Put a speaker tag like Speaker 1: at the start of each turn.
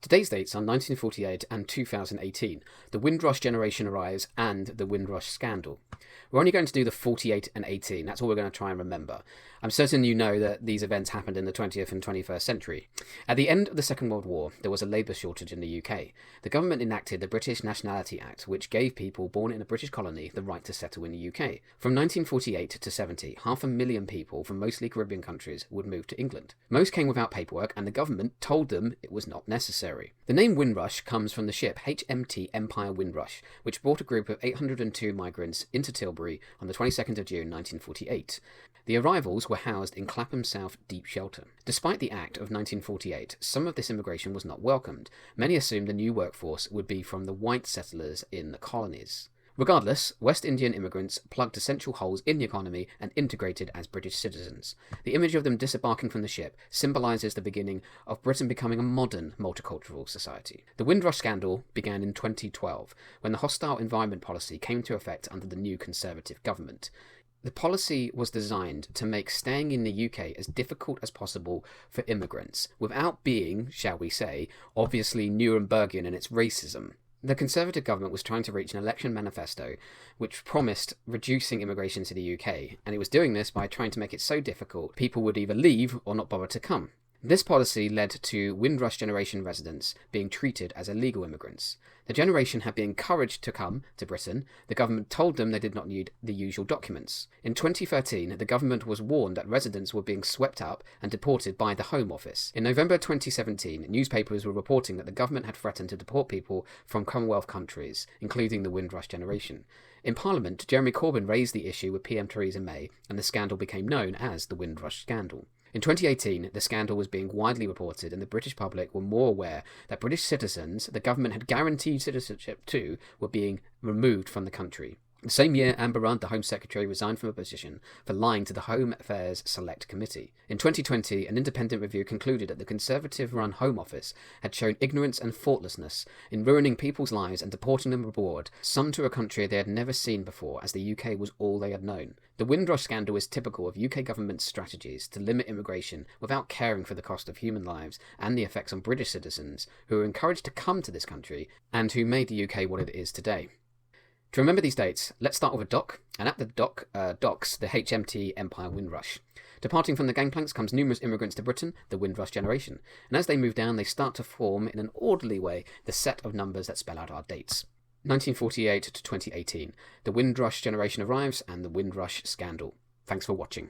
Speaker 1: Today's dates are 1948 and 2018. The Windrush Generation arrives and the Windrush Scandal. We're only going to do the 48 and 18. That's all we're going to try and remember. I'm certain you know that these events happened in the 20th and 21st century. At the end of the Second World War, there was a labour shortage in the UK. The government enacted the British Nationality Act, which gave people born in a British colony the right to settle in the UK. From 1948 to 70, 500,000 people from mostly Caribbean countries would move to England. Most came without paperwork, and the government told them it was not necessary. The name Windrush comes from the ship HMT Empire Windrush, which brought a group of 802 migrants into Tilbury on the 22nd of June 1948. The arrivals were housed in Clapham South Deep Shelter. Despite the Act of 1948, some of this immigration was not welcomed. Many assumed the new workforce would be from the white settlers in the colonies. Regardless, West Indian immigrants plugged essential holes in the economy and integrated as British citizens. The image of them disembarking from the ship symbolises the beginning of Britain becoming a modern multicultural society. The Windrush Scandal began in 2012, when the hostile environment policy came into effect under the new Conservative government. The policy was designed to make staying in the UK as difficult as possible for immigrants, without being, shall we say, obviously Nurembergian in its racism. The Conservative government was trying to reach an election manifesto which promised reducing immigration to the UK, and it was doing this by trying to make it so difficult people would either leave or not bother to come. This policy led to Windrush Generation residents being treated as illegal immigrants. The generation had been encouraged to come to Britain. The government told them they did not need the usual documents. In 2013, the government was warned that residents were being swept up and deported by the Home Office. In November 2017, newspapers were reporting that the government had threatened to deport people from Commonwealth countries, including the Windrush Generation. In Parliament, Jeremy Corbyn raised the issue with PM Theresa May, and the scandal became known as the Windrush Scandal. In 2018, the scandal was being widely reported, and the British public were more aware that British citizens the government had guaranteed citizenship to were being removed from the country. The same year, Amber Rudd, the Home Secretary, resigned from her position for lying to the Home Affairs Select Committee. In 2020, an independent review concluded that the Conservative-run Home Office had shown ignorance and thoughtlessness in ruining people's lives and deporting them abroad, some to a country they had never seen before, as the UK was all they had known. The Windrush Scandal is typical of UK government's strategies to limit immigration without caring for the cost of human lives and the effects on British citizens who were encouraged to come to this country and who made the UK what it is today. To remember these dates, let's start with a dock, and at the docks, the HMT Empire Windrush. Departing from the gangplanks comes numerous immigrants to Britain, the Windrush Generation, and as they move down, they start to form, in an orderly way, the set of numbers that spell out our dates. 1948 to 2018, the Windrush Generation arrives and the Windrush Scandal. Thanks for watching.